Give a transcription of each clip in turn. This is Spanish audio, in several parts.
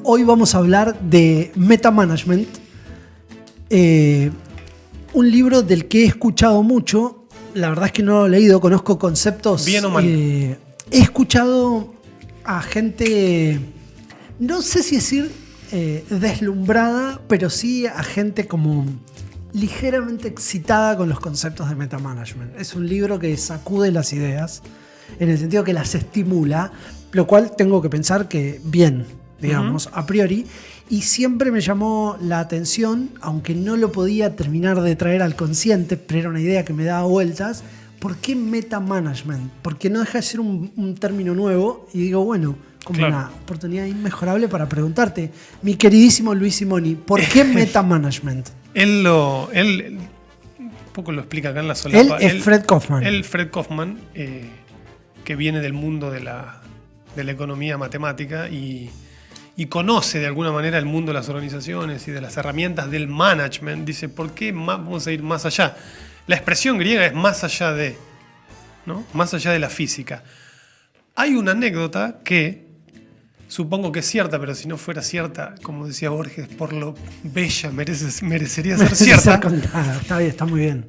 Hoy vamos a hablar de Metamanagement, un libro del que he escuchado mucho. La verdad es que no lo he leído, conozco conceptos. Bien o mal. He escuchado a gente, no sé si decir deslumbrada, pero sí a gente como ligeramente excitada con los conceptos de Metamanagement. Es un libro que sacude las ideas, en el sentido que las estimula, lo cual tengo que pensar que bien, digamos, a priori. Y siempre me llamó la atención, aunque no lo podía terminar de traer al consciente, pero era una idea que me daba vueltas. ¿Por qué metamanagement? Porque no deja de ser un término nuevo. Y digo, bueno, como claro, una oportunidad inmejorable para preguntarte, mi queridísimo Luis Simoni, ¿por qué metamanagement? Él un poco lo explica acá en la solapa. Él es Fred Kaufman. Fred Kaufman, que viene del mundo de la economía matemática y conoce de alguna manera el mundo de las organizaciones y de las herramientas del management. Dice, ¿por qué vamos a ir más allá? La expresión griega es más allá de, ¿no? Más allá de la física. Hay una anécdota que supongo que es cierta, pero si no fuera cierta, como decía Borges, por lo bella merecería ser cierta. Está bien, está muy bien.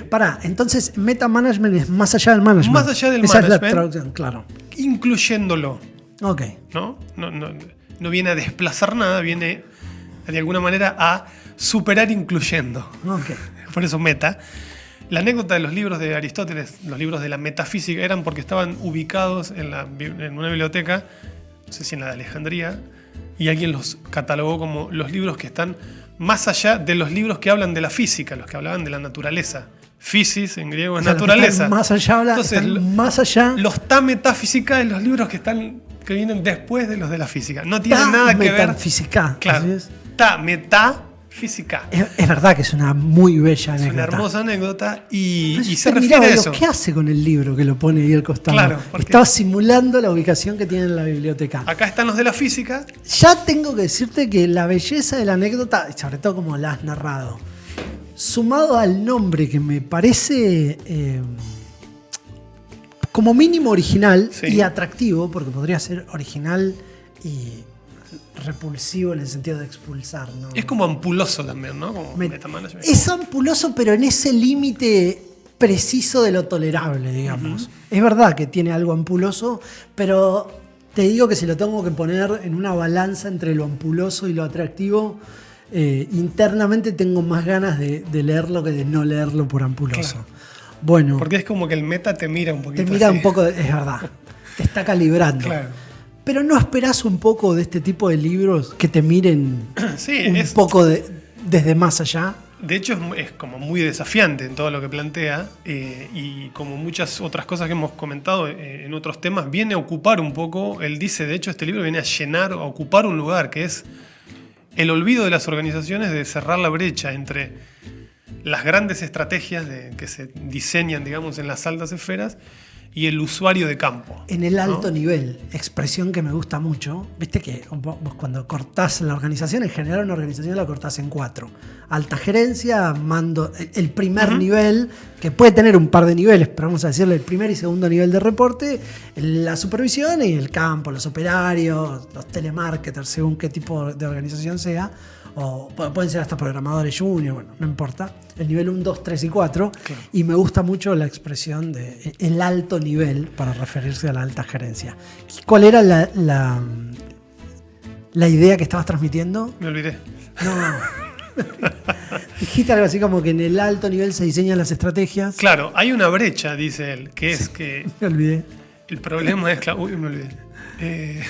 Pará, entonces metamanagement es más allá del management. Más allá del Esa management, es la traducción, claro. Incluyéndolo. Ok. No viene a desplazar nada, viene de alguna manera a superar incluyendo. Ok. Por eso meta. La anécdota de los libros de Aristóteles, los libros de la metafísica, eran porque estaban ubicados en una biblioteca, no sé si en la de Alejandría, y alguien los catalogó como los libros que están más allá de los libros que hablan de la física, los que hablaban de la naturaleza. Physis en griego es naturaleza. Más allá, Entonces, más allá. Los ta metafísica es los libros que vienen después de los de la física. No tienen nada que ver. Metafísica. Claro. Ta metafísica. Es verdad que es una muy bella anécdota. Es una hermosa anécdota y Pero se refiere a eso. ¿Qué hace con el libro que lo pone ahí al costado? Claro, porque estaba simulando la ubicación que tiene en la biblioteca. Acá están los de la física. Ya tengo que decirte que la belleza de la anécdota, sobre todo como la has narrado, sumado al nombre que me parece como mínimo original, sí, y atractivo, porque podría ser original y repulsivo en el sentido de expulsar, ¿no? Es como ampuloso también, ¿no? Como metamanagement. Es ampuloso, pero en ese límite preciso de lo tolerable, digamos. Es verdad que tiene algo ampuloso, pero te digo que si lo tengo que poner en una balanza entre lo ampuloso y lo atractivo, internamente tengo más ganas de leerlo que de no leerlo por ampuloso. Claro. Bueno, porque es como que el meta te mira un poquito. Te mira así. Un poco, es verdad. Te está calibrando. Claro. Pero ¿no esperás un poco de este tipo de libros que te miren sí, un poco desde más allá? De hecho es como muy desafiante en todo lo que plantea y como muchas otras cosas que hemos comentado en otros temas, viene a ocupar un poco, él dice, de hecho este libro viene a llenar, a ocupar un lugar que es el olvido de las organizaciones de cerrar la brecha entre las grandes estrategias que se diseñan, digamos, en las altas esferas y el usuario de campo. En el alto nivel, expresión que me gusta mucho. Viste que vos cuando cortás la organización, en general una organización la cortás en 4. Alta gerencia, mando, el primer nivel, que puede tener un par de niveles, pero vamos a decirle el primer y segundo nivel de reporte, la supervisión y el campo, los operarios, los telemarketers, según qué tipo de organización sea. O pueden ser hasta programadores junior, bueno, no importa. El nivel 1, 2, 3 y 4. Claro. Y me gusta mucho la expresión de el alto nivel para referirse a la alta gerencia. ¿Cuál era la idea que estabas transmitiendo? Me olvidé. No. Dijiste algo así como que en el alto nivel se diseñan las estrategias. Claro, hay una brecha, dice él, que es que... Me olvidé. El problema es... Uy, me olvidé.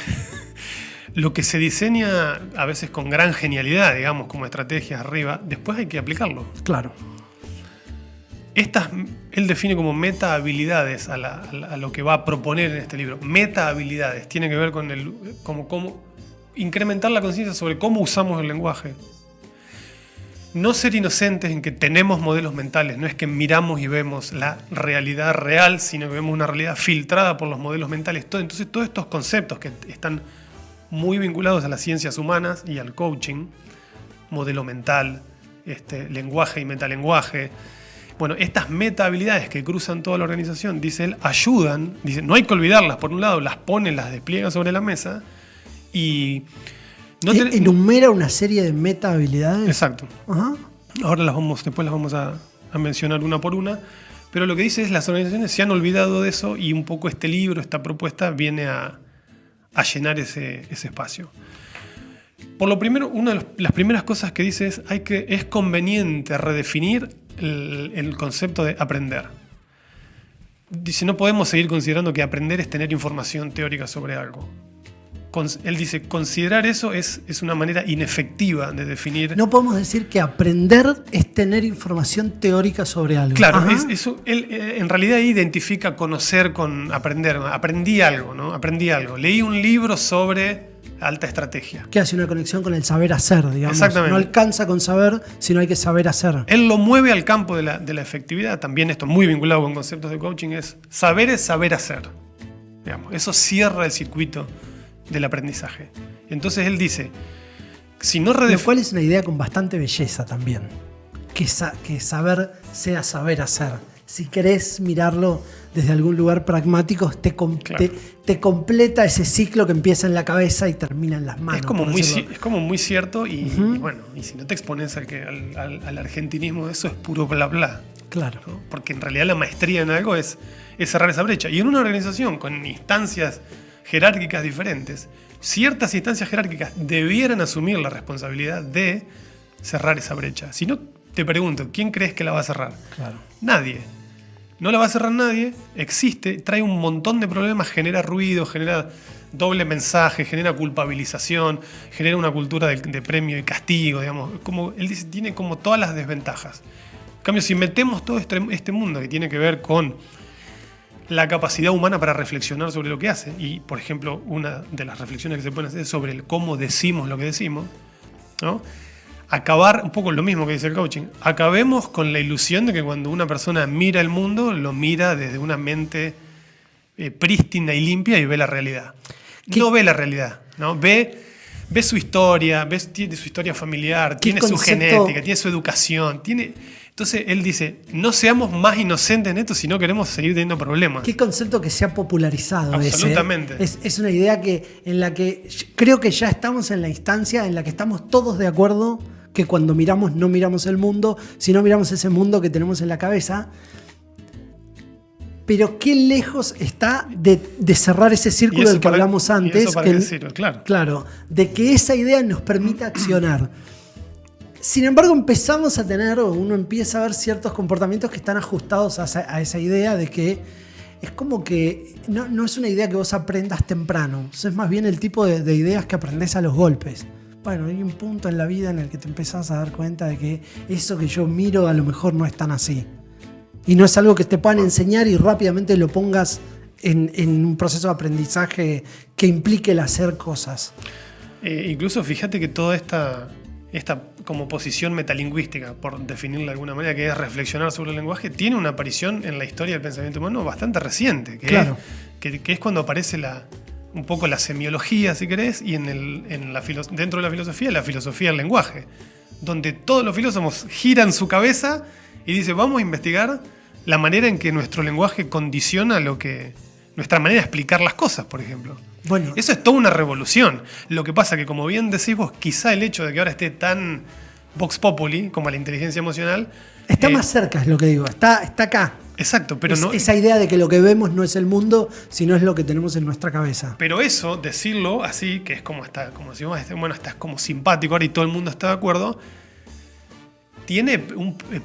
Lo que se diseña a veces con gran genialidad, digamos, como estrategias arriba, después hay que aplicarlo. Claro. Él define como meta habilidades a lo que va a proponer en este libro. Meta habilidades. Tiene que ver con cómo incrementar la conciencia sobre cómo usamos el lenguaje. No ser inocentes en que tenemos modelos mentales. No es que miramos y vemos la realidad real, sino que vemos una realidad filtrada por los modelos mentales. Entonces todos estos conceptos que están muy vinculados a las ciencias humanas y al coaching, modelo mental, lenguaje y metalenguaje, Bueno, estas meta habilidades que cruzan toda la organización, dice él, ayudan, dice, no hay que olvidarlas, por un lado, las pone, las despliega sobre la mesa y... enumera una serie de meta habilidades. Exacto. Ajá. Ahora después las vamos a mencionar una por una, pero lo que dice es las organizaciones se han olvidado de eso y un poco este libro, esta propuesta, viene a llenar ese espacio. Por lo primero, una de las primeras cosas que dice es conveniente redefinir el concepto de aprender. Dice, no podemos seguir considerando que aprender es tener información teórica sobre algo. Él dice, considerar eso es una manera inefectiva de definir... No podemos decir que aprender es tener información teórica sobre algo. Claro, él en realidad identifica conocer con aprender. Aprendí algo, ¿no? Aprendí algo. Leí un libro sobre alta estrategia. Que hace una conexión con el saber hacer, digamos. Exactamente. No alcanza con saber, sino hay que saber hacer. Él lo mueve al campo de la efectividad. También esto muy vinculado con conceptos de coaching es saber hacer. Digamos, eso cierra el circuito del aprendizaje. Entonces él dice, si no lo cual es una idea con bastante belleza también. Que saber sea saber hacer. Si querés mirarlo desde algún lugar pragmático, te completa ese ciclo que empieza en la cabeza y termina en las manos. Es como muy cierto y bueno, y si no te expones al argentinismo, eso es puro bla bla. Claro. ¿No? Porque en realidad la maestría en algo es cerrar esa brecha. Y en una organización con instancias jerárquicas diferentes, ciertas instancias jerárquicas debieran asumir la responsabilidad de cerrar esa brecha. Si no, te pregunto, ¿quién crees que la va a cerrar? Claro. Nadie. No la va a cerrar nadie, existe, trae un montón de problemas, genera ruido, genera doble mensaje, genera culpabilización, genera una cultura de premio y castigo, digamos. Como él dice, tiene como todas las desventajas. En cambio, si metemos todo este mundo que tiene que ver con la capacidad humana para reflexionar sobre lo que hace, y por ejemplo, una de las reflexiones que se pueden hacer es sobre cómo decimos lo que decimos, ¿no? Acabar, un poco lo mismo que dice el coaching, acabemos con la ilusión de que cuando una persona mira el mundo, lo mira desde una mente prístina y limpia y ve la realidad. No ve la realidad, ¿no? Ve su historia, tiene su historia familiar, tiene su genética, tiene su educación, Entonces él dice, no seamos más inocentes en esto si no queremos seguir teniendo problemas. Qué concepto que se ha popularizado. Absolutamente. Es una idea en la que creo que ya estamos en la instancia en la que estamos todos de acuerdo que cuando miramos no miramos el mundo, sino miramos ese mundo que tenemos en la cabeza. Pero qué lejos está de cerrar ese círculo del que hablamos antes. ¿Y eso para qué sirve? Claro, de que esa idea nos permita accionar. Sin embargo, empezamos a tener, o uno empieza a ver ciertos comportamientos que están ajustados a esa idea de que es como que no es una idea que vos aprendas temprano. Es más bien el tipo de ideas que aprendés a los golpes. Bueno, hay un punto en la vida en el que te empezás a dar cuenta de que eso que yo miro a lo mejor no es tan así. Y no es algo que te puedan enseñar y rápidamente lo pongas en un proceso de aprendizaje que implique el hacer cosas. Incluso fíjate que toda esta como posición metalingüística, por definirla de alguna manera, que es reflexionar sobre el lenguaje, tiene una aparición en la historia del pensamiento humano bastante reciente, que es cuando aparece un poco la semiología, si querés, y dentro de la filosofía del lenguaje, donde todos los filósofos giran su cabeza y dicen, vamos a investigar la manera en que nuestro lenguaje condiciona nuestra manera de explicar las cosas, por ejemplo. Bueno, eso es toda una revolución. Lo que pasa que, como bien decís vos, quizá el hecho de que ahora esté tan vox populi como la inteligencia emocional... Está más cerca, es lo que digo. Está acá. Exacto, pero no... Esa idea de que lo que vemos no es el mundo, sino es lo que tenemos en nuestra cabeza. Pero eso, decirlo así, que es como decimos, bueno, estás como simpático ahora y todo el mundo está de acuerdo, tiene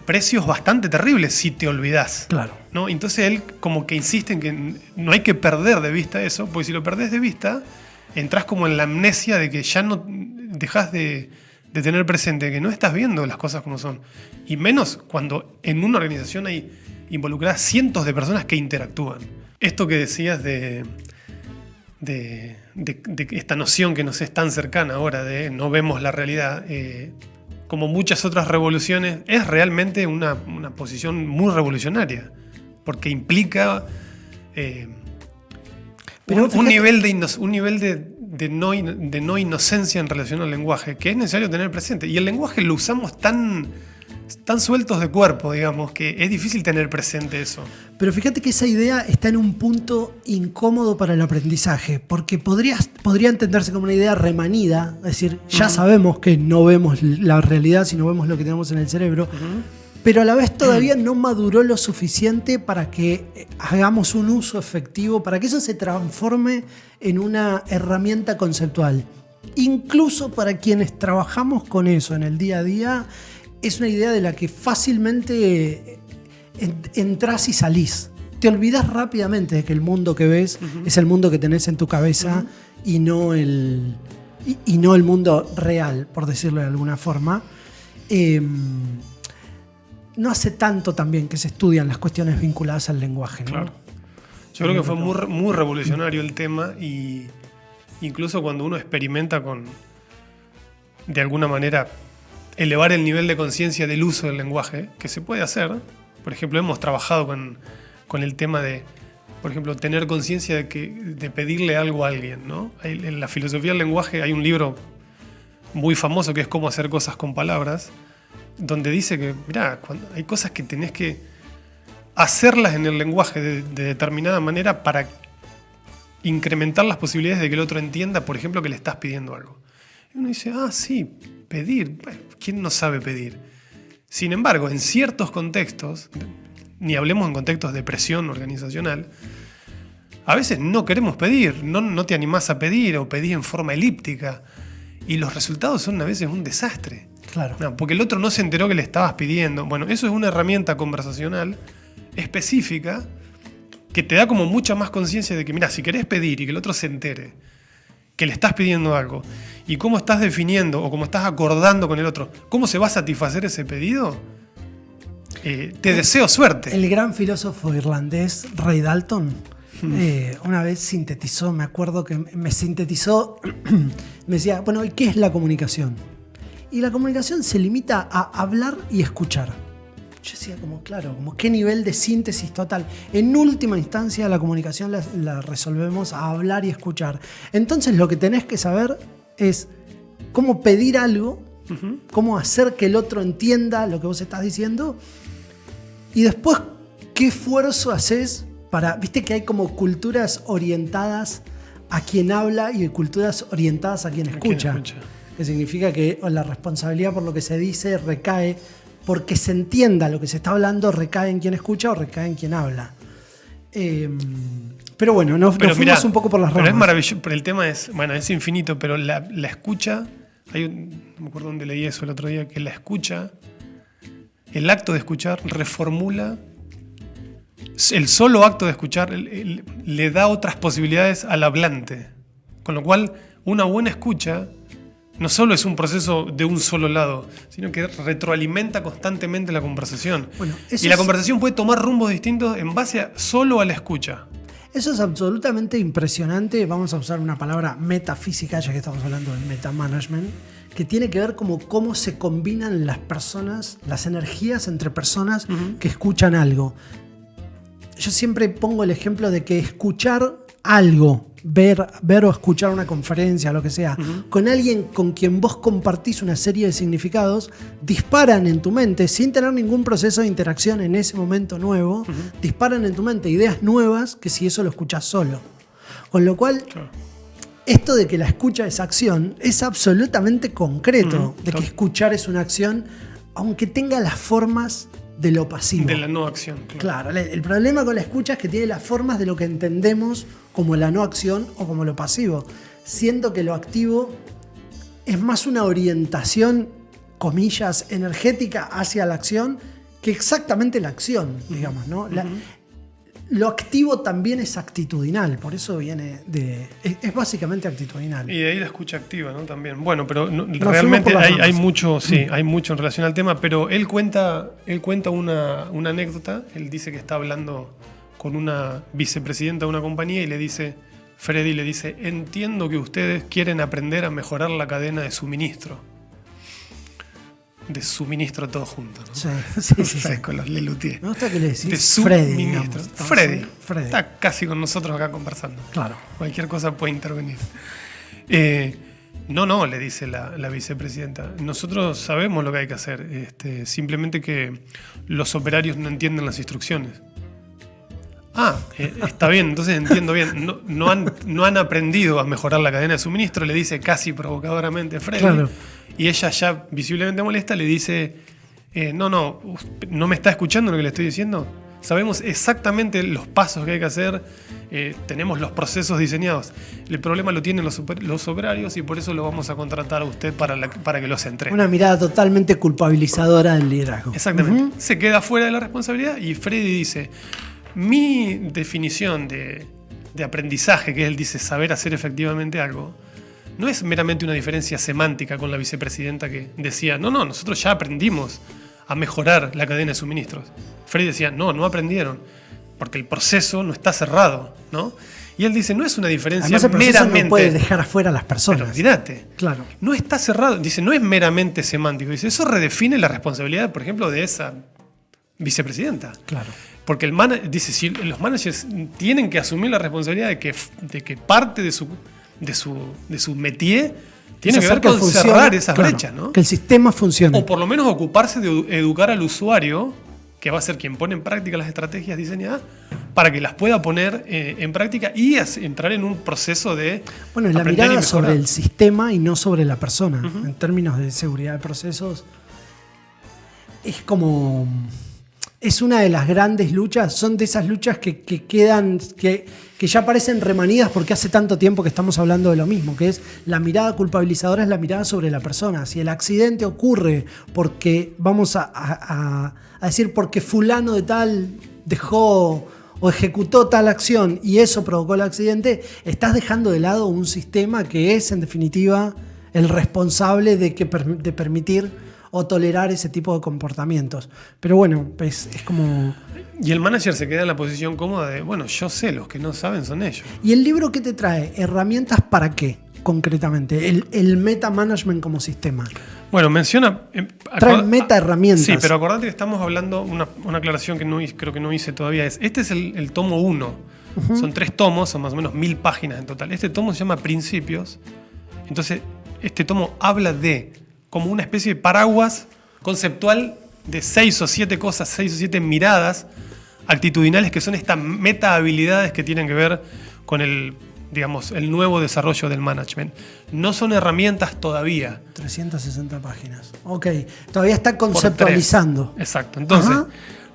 precios bastante terribles si te olvidás. Claro. ¿No? Entonces él como que insiste en que no hay que perder de vista eso, porque si lo perdés de vista, entras como en la amnesia de que ya no dejás de tener presente que no estás viendo las cosas como son. Y menos cuando en una organización hay involucradas cientos de personas que interactúan. Esto que decías de esta noción que nos es tan cercana ahora de no vemos la realidad, como muchas otras revoluciones, es realmente una posición muy revolucionaria, porque implica un nivel de no inocencia en relación al lenguaje que es necesario tener presente. Y el lenguaje lo usamos tan tan sueltos de cuerpo, digamos, que es difícil tener presente eso. Pero fíjate que esa idea está en un punto incómodo para el aprendizaje, porque podría entenderse como una idea remanida, es decir, ya sabemos que no vemos la realidad, sino vemos lo que tenemos en el cerebro, pero a la vez todavía no maduró lo suficiente para que hagamos un uso efectivo, para que eso se transforme en una herramienta conceptual. Incluso para quienes trabajamos con eso en el día a día, es una idea de la que fácilmente entras y salís. Te olvidás rápidamente de que el mundo que ves es el mundo que tenés en tu cabeza y no el mundo real, por decirlo de alguna forma. No hace tanto también que se estudian las cuestiones vinculadas al lenguaje, ¿no? Claro. Yo creo que fue muy revolucionario el tema, y incluso cuando uno experimenta con, de alguna manera, elevar el nivel de conciencia del uso del lenguaje, que se puede hacer. Por ejemplo, hemos trabajado con el tema de, por ejemplo, tener conciencia de pedirle algo a alguien, ¿no? En la filosofía del lenguaje hay un libro muy famoso que es Cómo hacer cosas con palabras, donde dice que, mirá, hay cosas que tenés que hacerlas en el lenguaje de determinada manera para incrementar las posibilidades de que el otro entienda, por ejemplo, que le estás pidiendo algo. Y uno dice, sí, pedir. ¿Quién no sabe pedir? Sin embargo, en ciertos contextos, ni hablemos en contextos de presión organizacional, a veces no queremos pedir, no te animás a pedir o pedís en forma elíptica, y los resultados son a veces un desastre. Claro. No, porque el otro no se enteró que le estabas pidiendo. Bueno, eso es una herramienta conversacional específica que te da como mucha más conciencia de que, mira, si querés pedir y que el otro se entere que le estás pidiendo algo, y cómo estás definiendo o cómo estás acordando con el otro, cómo se va a satisfacer ese pedido, te deseo suerte. El gran filósofo irlandés Ray Dalton una vez sintetizó, me acuerdo que me sintetizó, me decía, bueno, ¿y qué es la comunicación? Y la comunicación se limita a hablar y escuchar. Yo decía, claro, qué nivel de síntesis total. En última instancia, la comunicación la resolvemos a hablar y escuchar. Entonces, lo que tenés que saber es cómo pedir algo, cómo hacer que el otro entienda lo que vos estás diciendo, y después, qué esfuerzo haces para... Viste que hay como culturas orientadas a quien habla y culturas orientadas a quien escucha. Que significa que la responsabilidad por lo que se dice recae, porque se entienda lo que se está hablando, recae en quien escucha o recae en quien habla. Pero bueno, nos fuimos un poco por las ramas. Pero es maravilloso, pero el tema es infinito, pero la escucha, no me acuerdo dónde leí eso el otro día, que la escucha, el acto de escuchar reformula, el solo acto de escuchar le da otras posibilidades al hablante. Con lo cual, una buena escucha no solo es un proceso de un solo lado, sino que retroalimenta constantemente la conversación. Bueno, y la conversación puede tomar rumbos distintos en base solo a la escucha. Eso es absolutamente impresionante. Vamos a usar una palabra metafísica, ya que estamos hablando de metamanagement, que tiene que ver cómo se combinan las personas, las energías entre personas que escuchan algo. Yo siempre pongo el ejemplo de que escuchar algo, ver o escuchar una conferencia, lo que sea, con alguien con quien vos compartís una serie de significados, disparan en tu mente, sin tener ningún proceso de interacción en ese momento nuevo, disparan en tu mente ideas nuevas que si eso lo escuchás solo. Con lo cual, esto de que la escucha es acción es absolutamente concreto, de que escuchar es una acción, aunque tenga las formas de lo pasivo. De la no acción. Claro, el problema con la escucha es que tiene las formas de lo que entendemos como la no acción o como lo pasivo. Siento que lo activo es más una orientación, comillas, energética hacia la acción que exactamente la acción, digamos, ¿no? Lo activo también es actitudinal, por eso viene de... Es básicamente actitudinal. Y de ahí la escucha activa, ¿no? También. Bueno, pero realmente hay mucho, hay mucho en relación al tema, pero él cuenta una anécdota. Él dice que está hablando con una vicepresidenta de una compañía y le dice, Freddy le dice, entiendo que ustedes quieren aprender a mejorar la cadena de suministro. De suministro todo junto, ¿no? Sí. Con los Lelutier. Me gusta que le decís de suministro. Freddy. Freddy. Está casi con nosotros acá conversando. Claro. Cualquier cosa puede intervenir. No, le dice la vicepresidenta. Nosotros sabemos lo que hay que hacer. Simplemente que los operarios no entienden las instrucciones. Está bien, entonces entiendo bien. No han aprendido a mejorar la cadena de suministro, le dice casi provocadoramente Freddy. Claro. Y ella, ya visiblemente molesta, le dice: no me está escuchando lo que le estoy diciendo. Sabemos exactamente los pasos que hay que hacer, tenemos los procesos diseñados. El problema lo tienen los operarios y por eso lo vamos a contratar a usted para que los entrene. Una mirada totalmente culpabilizadora del liderazgo. Exactamente. Se queda fuera de la responsabilidad y Freddy dice: mi definición de aprendizaje, que él dice saber hacer efectivamente algo, no es meramente una diferencia semántica con la vicepresidenta que decía: no, nosotros ya aprendimos a mejorar la cadena de suministros. Freddy decía: no aprendieron, porque el proceso no está cerrado, ¿no? Y él dice: no es una diferencia además, el proceso meramente... no puede dejar afuera a las personas. Pero olvídate. Claro. No está cerrado. Dice: no es meramente semántico. Dice: eso redefine la responsabilidad, por ejemplo, de esa vicepresidenta. Claro. Porque dice, si los managers tienen que asumir la responsabilidad de que parte de su métier tiene que ver con cerrar esas brechas, ¿no? Que el sistema funcione. O por lo menos ocuparse de educar al usuario, que va a ser quien pone en práctica las estrategias diseñadas, para que las pueda poner en práctica y entrar en un proceso de... Bueno, y la mirada sobre el sistema y no sobre la persona. En términos de seguridad de procesos, es como... Es una de las grandes luchas, son de esas luchas que quedan, que ya parecen remanidas porque hace tanto tiempo que estamos hablando de lo mismo, que es la mirada culpabilizadora, es la mirada sobre la persona. Si el accidente ocurre porque, vamos a decir, porque fulano de tal dejó o ejecutó tal acción y eso provocó el accidente, estás dejando de lado un sistema que es, en definitiva, el responsable de permitir o tolerar ese tipo de comportamientos. Pero bueno, es como... Y el manager se queda en la posición cómoda de, bueno, yo sé, los que no saben son ellos. ¿Y el libro qué te trae? ¿Herramientas para qué, concretamente? El meta management como sistema. Bueno, menciona... trae meta herramientas. Sí, pero acordate que estamos hablando, una aclaración que creo que no hice todavía, este es el tomo 1. Son 3 tomos, son más o menos 1000 páginas en total. Este tomo se llama Principios. Entonces, este tomo habla de... como una especie de paraguas conceptual de 6 o 7 cosas, 6 o 7 miradas actitudinales que son estas meta habilidades que tienen que ver con el nuevo desarrollo del management. No son herramientas todavía. 360 páginas. Ok, todavía está conceptualizando. Exacto. Entonces,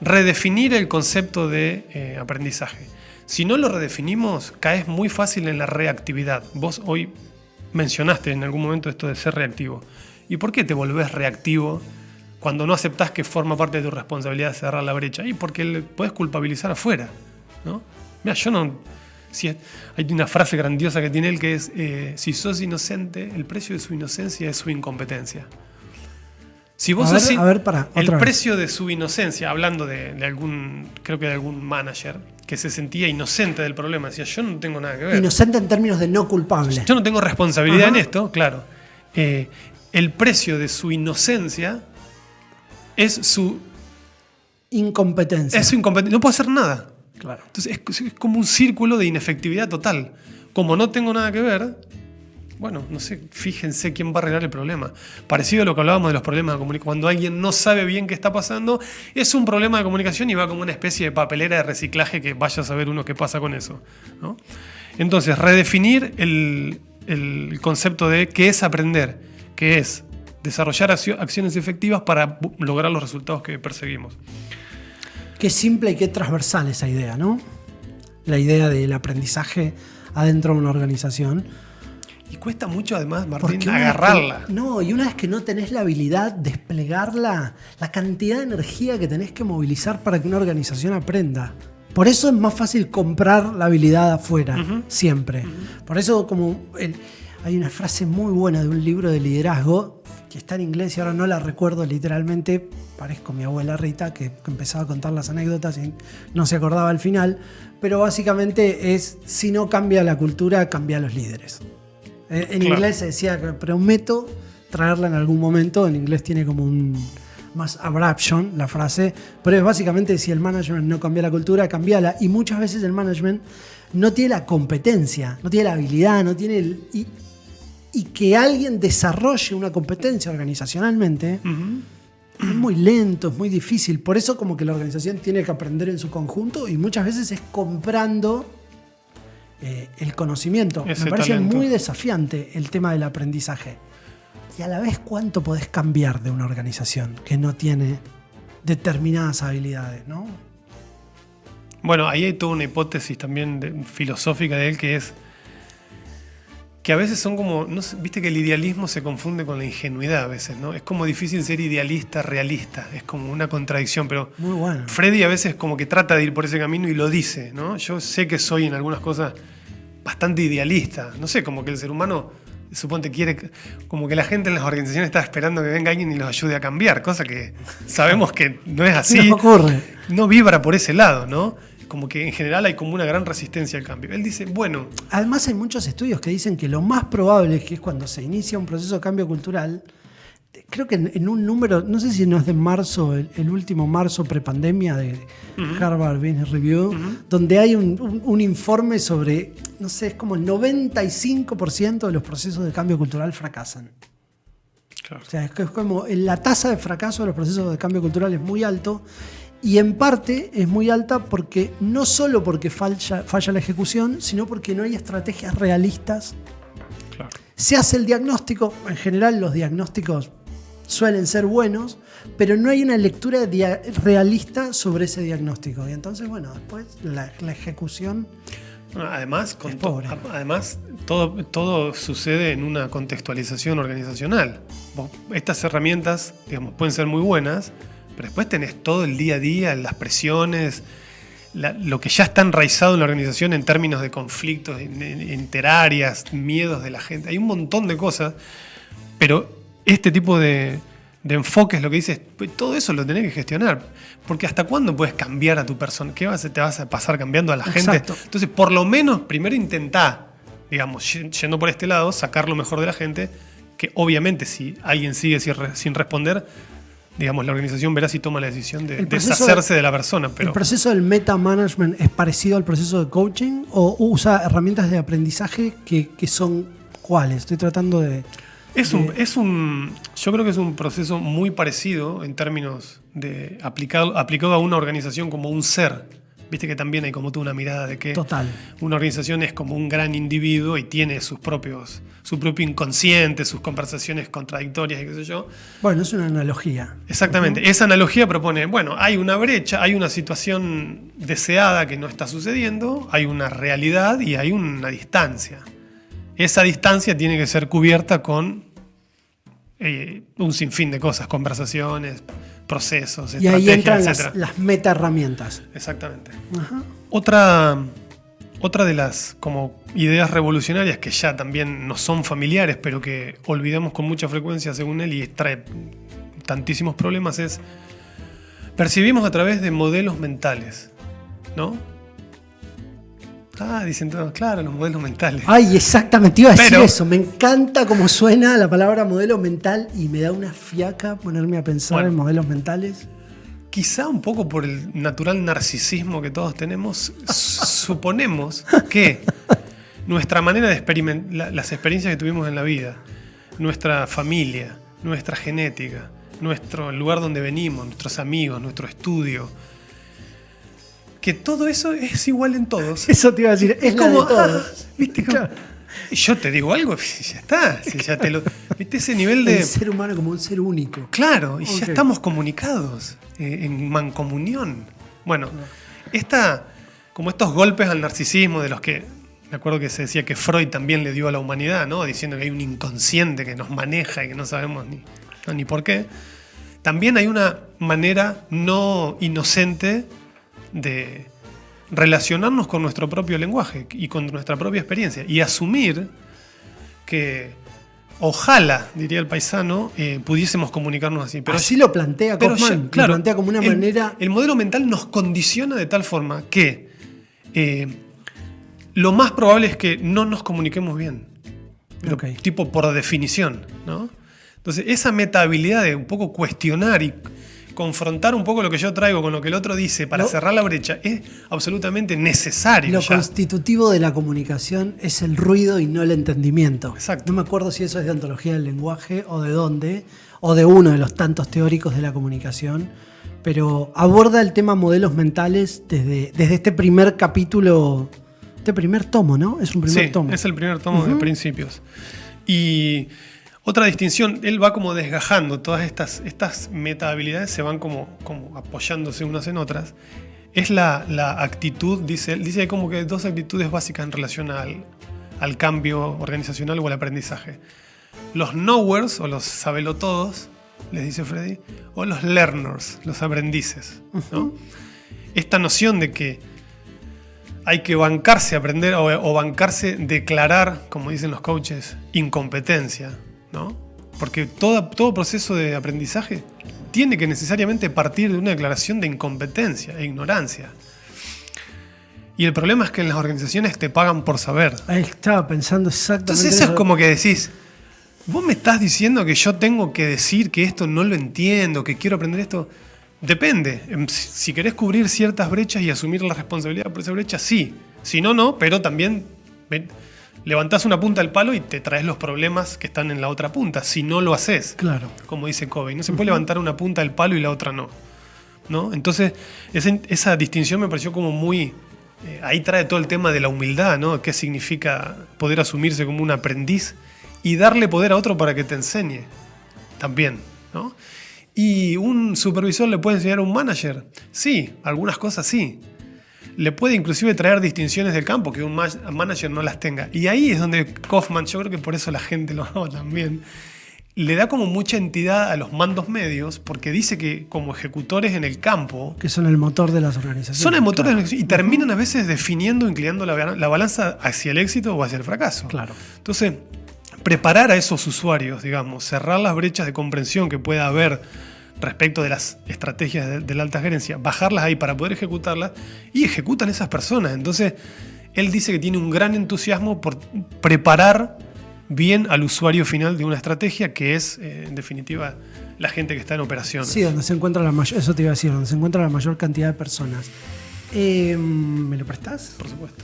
redefinir el concepto de aprendizaje. Si no lo redefinimos, caes muy fácil en la reactividad. Vos hoy mencionaste en algún momento esto de ser reactivo. ¿Y por qué te volvés reactivo cuando no aceptás que forma parte de tu responsabilidad cerrar la brecha? Y porque le podés culpabilizar afuera, ¿no? Mira, yo no... hay una frase grandiosa que tiene él que es: si sos inocente, el precio de su inocencia es su incompetencia. Si vos sos el precio de su inocencia, hablando de algún manager que se sentía inocente del problema, decía: yo no tengo nada que ver. Inocente en términos de no culpable. Yo no tengo responsabilidad en esto, claro. El precio de su inocencia es su incompetencia. No puedo hacer nada. Claro. Entonces es como un círculo de inefectividad total. Como no tengo nada que ver, bueno, no sé, fíjense quién va a arreglar el problema. Parecido a lo que hablábamos de los problemas de comunicación. Cuando alguien no sabe bien qué está pasando, es un problema de comunicación y va como una especie de papelera de reciclaje que vaya a saber uno qué pasa con eso, ¿no? Entonces, redefinir el concepto de qué es aprender, que es desarrollar acciones efectivas para lograr los resultados que perseguimos. Qué simple y qué transversal esa idea, ¿no? La idea del aprendizaje adentro de una organización. Y cuesta mucho, además, Martín, agarrarla. Y una vez que no tenés la habilidad, desplegarla, la cantidad de energía que tenés que movilizar para que una organización aprenda. Por eso es más fácil comprar la habilidad afuera, siempre. Por eso, hay una frase muy buena de un libro de liderazgo que está en inglés y ahora no la recuerdo literalmente. Parezco mi abuela Rita, que empezaba a contar las anécdotas y no se acordaba al final. Pero básicamente es: si no cambia la cultura, cambia los líderes. En inglés se decía que prometo traerla en algún momento. En inglés tiene como un más abruption la frase, pero es básicamente: si el management no cambia la cultura, cambiala. Y muchas veces el management no tiene la competencia, no tiene la habilidad, no tiene y y que alguien desarrolle una competencia organizacionalmente, es muy lento, es muy difícil. Por eso como que la organización tiene que aprender en su conjunto y muchas veces es comprando el conocimiento. Ese Me parece talento. muy desafiante el tema del aprendizaje. Y a la vez, ¿cuánto podés cambiar de una organización que no tiene determinadas habilidades, ¿no? Bueno, ahí hay toda una hipótesis también filosófica de él, que es que a veces son como, no sé, viste que el idealismo se confunde con la ingenuidad a veces, ¿no? Es como difícil ser idealista, realista, es como una contradicción, pero Muy bueno. Freddy a veces como que trata de ir por ese camino y lo dice, ¿no? Yo sé que soy en algunas cosas bastante idealista, no sé, como que el ser humano, suponte, quiere, como que la gente en las organizaciones está esperando que venga alguien y los ayude a cambiar, cosa que sabemos que no es así, No ocurre. no vibra por ese lado, ¿no? Como que en general hay como una gran resistencia al cambio. Él dice, bueno, Además hay muchos estudios que dicen que lo más probable es que es cuando se inicia un proceso de cambio cultural, creo que en un número, no sé si no es de marzo, el último marzo prepandemia de Harvard Business Review, donde hay un informe sobre, no sé, es como el 95% de los procesos de cambio cultural fracasan. claro, O sea, es como la tasa de fracaso de los procesos de cambio cultural es muy alto. Y en parte es muy alta porque no solo porque falla la ejecución, sino porque no hay estrategias realistas. claro. Se hace el diagnóstico, en general los diagnósticos suelen ser buenos, pero no hay una lectura realista sobre ese diagnóstico. Y entonces, bueno, después la ejecución... Bueno, además, Es pobre. además todo sucede en una contextualización organizacional. Estas herramientas, digamos, pueden ser muy buenas, pero después tenés todo el día a día, las presiones, lo que ya está enraizado en la organización en términos de conflictos interáreas, miedos de la gente. Hay un montón de cosas, pero este tipo de enfoque es lo que dice, todo eso lo tenés que gestionar. Porque ¿hasta cuándo puedes cambiar a tu persona? ¿Qué te vas a pasar cambiando a la Exacto. gente? Entonces, por lo menos, primero intentá, digamos, yendo por este lado, sacar lo mejor de la gente, que obviamente si alguien sigue sin responder, digamos, la organización verá si toma la decisión de deshacerse de la persona. Pero ¿El proceso del meta management es parecido al proceso de coaching o usa herramientas de aprendizaje que son cuáles? Estoy tratando de... Yo creo que es un proceso muy parecido en términos de aplicado a una organización como un ser. Viste que también hay como toda una mirada de que Total. una organización es como un gran individuo y tiene su propio inconsciente, sus conversaciones contradictorias y qué sé yo. Bueno, es una analogía. Exactamente. Esa analogía propone, bueno, hay una brecha, hay una situación deseada que no está sucediendo, hay una realidad y hay una distancia. Esa distancia tiene que ser cubierta con un sinfín de cosas, conversaciones, procesos, Y ahí estrategias, entran etc. las meta herramientas. Exactamente. Ajá. Otra de las como ideas revolucionarias que ya también nos son familiares, pero que olvidamos con mucha frecuencia según él y trae tantísimos problemas, es percibimos a través de modelos mentales, ¿no? Dicen todos, claro, los modelos mentales. Ay, exactamente, iba a decir Pero- eso. Me encanta cómo suena la palabra modelo mental y me da una fiaca ponerme a pensar Bueno. en modelos mentales. Quizá un poco por el natural narcisismo que todos tenemos, suponemos que nuestra manera de experimentar, las experiencias que tuvimos en la vida, nuestra familia, nuestra genética, nuestro lugar donde venimos, nuestros amigos, nuestro estudio, que todo eso es igual en todos. Eso te iba a decir, es como, como de todos. ¿viste? Como, yo te digo algo, ya está. Si ya ¿viste ese nivel de... El ser humano como un ser único. Claro, y ya Ok. estamos comunicados en mancomunión. Bueno, como estos golpes al narcisismo de los que me acuerdo que se decía que Freud también le dio a la humanidad, ¿no? Diciendo que hay un inconsciente que nos maneja y que no sabemos ni por qué. También hay una manera no inocente de relacionarnos con nuestro propio lenguaje y con nuestra propia experiencia y asumir que ojalá, diría el paisano, pudiésemos comunicarnos así. Pero Así lo plantea pero Kaufman. ya, claro, Lo plantea como una manera... El modelo mental nos condiciona de tal forma que lo más probable es que no nos comuniquemos bien. Pero Ok. tipo por definición, ¿no? Entonces, esa metahabilidad de un poco cuestionar y confrontar un poco lo que yo traigo con lo que el otro dice para cerrar la brecha es absolutamente necesario. Lo constitutivo de la comunicación es el ruido y no el entendimiento. Exacto. No me acuerdo si eso es de ontología del lenguaje o de dónde, o de uno de los tantos teóricos de la comunicación, pero aborda el tema modelos mentales desde este primer capítulo, este primer tomo, ¿no? Es un primer tomo. Es el primer tomo de Principios. Y otra distinción, él va como desgajando todas estas meta habilidades, se van como apoyándose unas en otras. Es la actitud, dice él, dice como que hay dos actitudes básicas en relación al cambio organizacional o al aprendizaje. Los knowers o los sabelotodos, les dice Freddy, o los learners, los aprendices, ¿no? Esta noción de que hay que bancarse aprender o bancarse declarar, como dicen los coaches, incompetencia, ¿no? Porque todo proceso de aprendizaje tiene que necesariamente partir de una declaración de incompetencia e ignorancia. Y el problema es que en las organizaciones te pagan por saber. Ahí estaba pensando exactamente. Entonces eso es como que decís, vos me estás diciendo que yo tengo que decir que esto no lo entiendo, que quiero aprender esto. Depende. Si querés cubrir ciertas brechas y asumir la responsabilidad por esa brecha, sí. Si no, no, pero también levantás una punta del palo y te traes los problemas que están en la otra punta. Si no lo haces, claro, como dice Covey. No se puede levantar una punta del palo y la otra no. ¿No? Entonces, esa distinción me pareció como muy... ahí trae todo el tema de la humildad, ¿no? ¿Qué significa poder asumirse como un aprendiz y darle poder a otro para que te enseñe? También, ¿no? ¿Y un supervisor le puede enseñar a un manager? Sí, algunas cosas sí. Le puede inclusive traer distinciones del campo que un manager no las tenga. Y ahí es donde Kaufman, yo creo que por eso la gente lo ama también, le da como mucha entidad a los mandos medios porque dice que como ejecutores en el campo... Que son el motor de las organizaciones. Son el motor de las organizaciones y terminan a veces definiendo, inclinando la balanza hacia el éxito o hacia el fracaso. Claro. Entonces, preparar a esos usuarios, digamos, cerrar las brechas de comprensión que pueda haber respecto de las estrategias de la alta gerencia, bajarlas ahí para poder ejecutarlas y ejecutan esas personas. Entonces, él dice que tiene un gran entusiasmo por preparar bien al usuario final de una estrategia que es, en definitiva, la gente que está en operaciones. Sí, donde se encuentra eso te iba a decir, donde se encuentra la mayor cantidad de personas. ¿Me lo prestás? Por supuesto.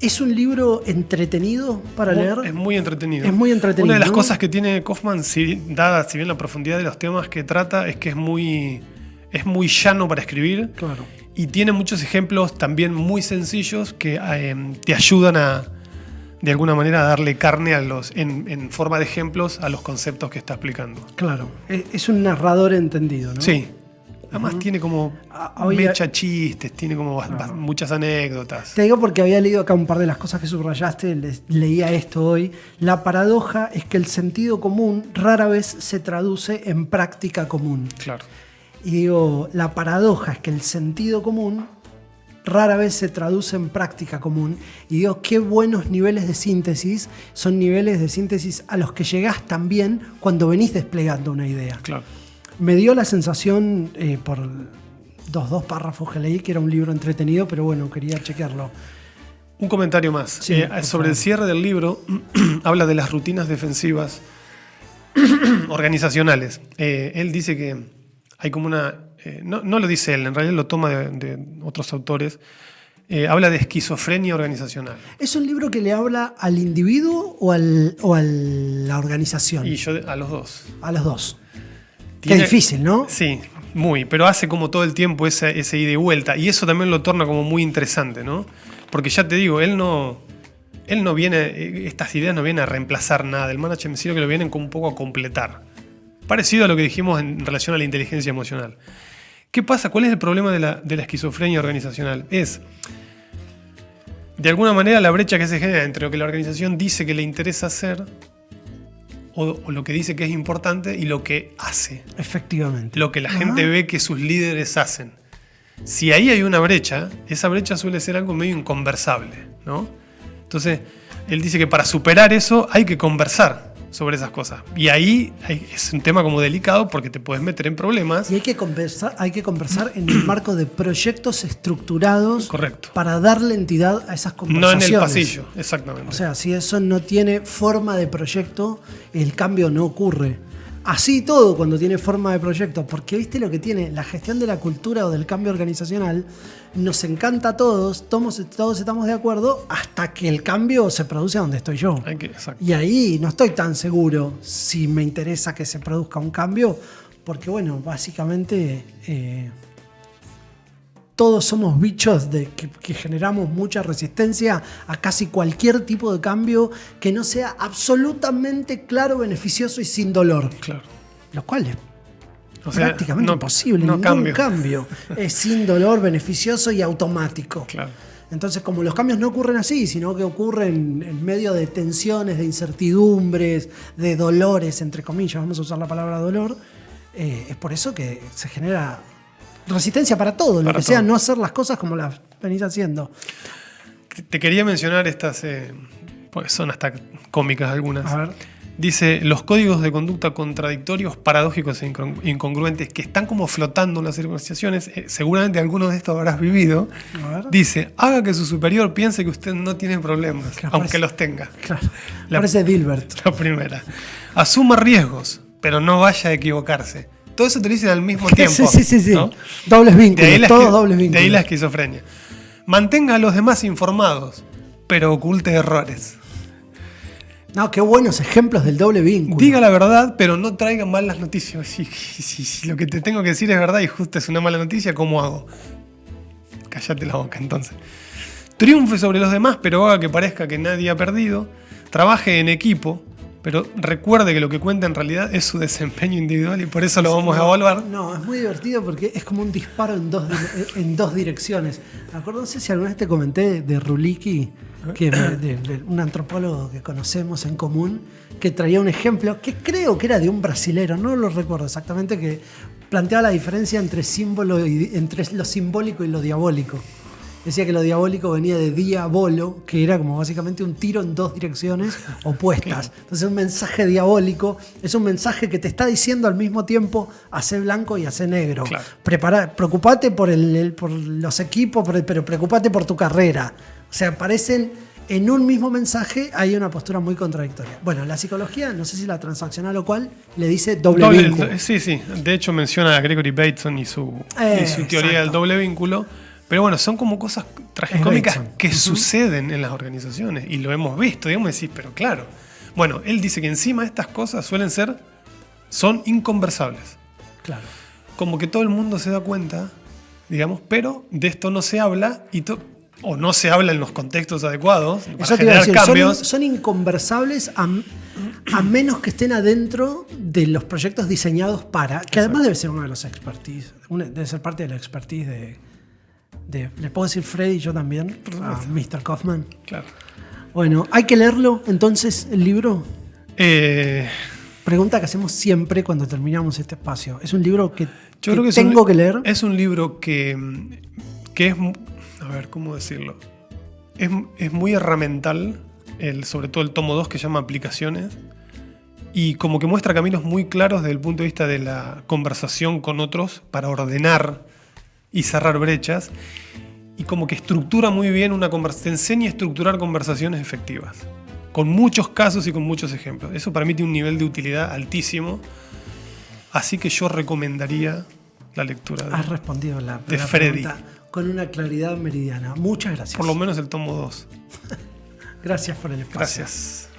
¿Es un libro entretenido para leer? Es muy entretenido. Es muy entretenido. Una de las ¿no? cosas que tiene Kaufman, dada si bien la profundidad de los temas que trata, es que es muy llano para escribir. Claro. Y tiene muchos ejemplos también muy sencillos que te ayudan de alguna manera a darle carne en forma de ejemplos a los conceptos que está explicando. Claro. Es un narrador entendido, ¿no? Sí. Además tiene como mecha chistes, tiene como muchas anécdotas. Te digo porque había leído acá un par de las cosas que subrayaste, leía esto hoy. La paradoja es que el sentido común rara vez se traduce en práctica común. Claro. Y digo, la paradoja es que el sentido común rara vez se traduce en práctica común. Y digo, qué buenos niveles de síntesis son niveles de síntesis a los que llegás también cuando venís desplegando una idea. Claro. Me dio la sensación, por dos párrafos que leí, que era un libro entretenido, pero bueno, quería chequearlo. Un comentario más. Sí, sobre el cierre del libro, habla de las rutinas defensivas organizacionales. Él dice que hay como una... no lo dice él, en realidad lo toma de otros autores. Habla de esquizofrenia organizacional. ¿Es un libro que le habla al individuo o a la organización? Y yo a los dos. A los dos. Qué difícil, ¿no? Sí, muy, pero hace como todo el tiempo ese ida y vuelta. Y eso también lo torna como muy interesante, ¿no? Porque ya te digo, él no viene, estas ideas no vienen a reemplazar nada del management, sino que lo vienen como un poco a completar. Parecido a lo que dijimos en relación a la inteligencia emocional. ¿Qué pasa? ¿Cuál es el problema de la esquizofrenia organizacional? Es, de alguna manera, la brecha que se genera entre lo que la organización dice que le interesa hacer o lo que dice que es importante y lo que hace. Efectivamente. Lo que la gente ve que sus líderes hacen. Si ahí hay una brecha, esa brecha suele ser algo medio inconversable, ¿no? Entonces, él dice que para superar eso hay que conversar sobre esas cosas. Y ahí es un tema como delicado porque te puedes meter en problemas. Y hay que conversar en el marco de proyectos estructurados. Correcto. Para darle entidad a esas conversaciones. No en el pasillo, exactamente. O sea, si eso no tiene forma de proyecto, el cambio no ocurre. así todo cuando tiene forma de proyecto, porque viste lo que tiene la gestión de la cultura o del cambio organizacional, nos encanta a todos, todos estamos de acuerdo hasta que el cambio se produce donde estoy yo. Exacto. Y ahí no estoy tan seguro si me interesa que se produzca un cambio, porque bueno, básicamente todos somos bichos que generamos mucha resistencia a casi cualquier tipo de cambio que no sea absolutamente claro, beneficioso y sin dolor. Claro. Lo cual es O sea, prácticamente imposible. No Ningún cambio es sin dolor, beneficioso y automático. Claro. Entonces, como los cambios no ocurren así, sino que ocurren en medio de tensiones, de incertidumbres, de dolores, entre comillas, vamos a usar la palabra dolor, es por eso que se genera resistencia para todo, lo que sea no hacer las cosas como las venís haciendo. Te quería mencionar estas, porque son hasta cómicas algunas. A ver. Dice, los códigos de conducta contradictorios, paradójicos e incongruentes que están como flotando en las organizaciones, seguramente alguno de estos habrás vivido. Dice, haga que su superior piense que usted no tiene problemas, claro, aunque los tenga. Claro, parece Dilbert. La primera. Asuma riesgos, pero no vaya a equivocarse. Todo eso te lo dicen al mismo tiempo. Sí. ¿No? Dobles vínculos, todos dobles vínculos. De ahí la esquizofrenia. Mantenga a los demás informados, pero oculte errores. No, qué buenos ejemplos del doble vínculo. Diga la verdad, pero no traiga malas noticias. Si lo que te tengo que decir es verdad y justo es una mala noticia, ¿cómo hago? Cállate la boca, entonces. Triunfe sobre los demás, pero haga que parezca que nadie ha perdido. Trabaje en equipo, pero recuerde que lo que cuenta en realidad es su desempeño individual y por eso lo vamos a evaluar. No, es muy divertido porque es como un disparo en dos direcciones. Me acuerdo, no sé si alguna vez te comenté de Ruliki, que de un antropólogo que conocemos en común, que traía un ejemplo que creo que era de un brasilero, no lo recuerdo exactamente, que planteaba la diferencia entre lo simbólico y lo diabólico. Decía que lo diabólico venía de diabolo, que era como básicamente un tiro en dos direcciones opuestas. Entonces un mensaje diabólico es un mensaje que te está diciendo al mismo tiempo hacé blanco y hacé negro. Claro. Preocupate por los equipos, pero preocupate por tu carrera. O sea, parecen en un mismo mensaje, hay una postura muy contradictoria. Bueno, la psicología, no sé si la transaccional o cuál, le dice doble vínculo. Sí. De hecho menciona a Gregory Bateson y su teoría del doble vínculo. Pero bueno, son como cosas tragicómicas que suceden en las organizaciones y lo hemos visto, digamos, decís, pero claro. Bueno, él dice que encima estas cosas son inconversables. Claro. Como que todo el mundo se da cuenta, digamos, pero de esto no se habla o no se habla en los contextos adecuados para generar cambios. Son inconversables a menos que estén adentro de los proyectos diseñados para, que además debe ser uno de los expertise, debe ser parte de la expertise ¿le puedo decir Freddy y yo también? A Mr. Kaufman. Claro. Bueno, ¿hay que leerlo entonces el libro? Pregunta que hacemos siempre cuando terminamos este espacio. ¿Es un libro que tengo que leer? Es un libro que es, a ver, ¿cómo decirlo? Es muy herramental, sobre todo el tomo 2 que se llama Aplicaciones, y como que muestra caminos muy claros desde el punto de vista de la conversación con otros para ordenar y cerrar brechas, y como que estructura muy bien te enseña a estructurar conversaciones efectivas, con muchos casos y con muchos ejemplos. Eso para mí tiene un nivel de utilidad altísimo, así que yo recomendaría la lectura Has respondido la Freddy pregunta con una claridad meridiana. Muchas gracias. Por lo menos el tomo 2. Gracias por el espacio. Gracias.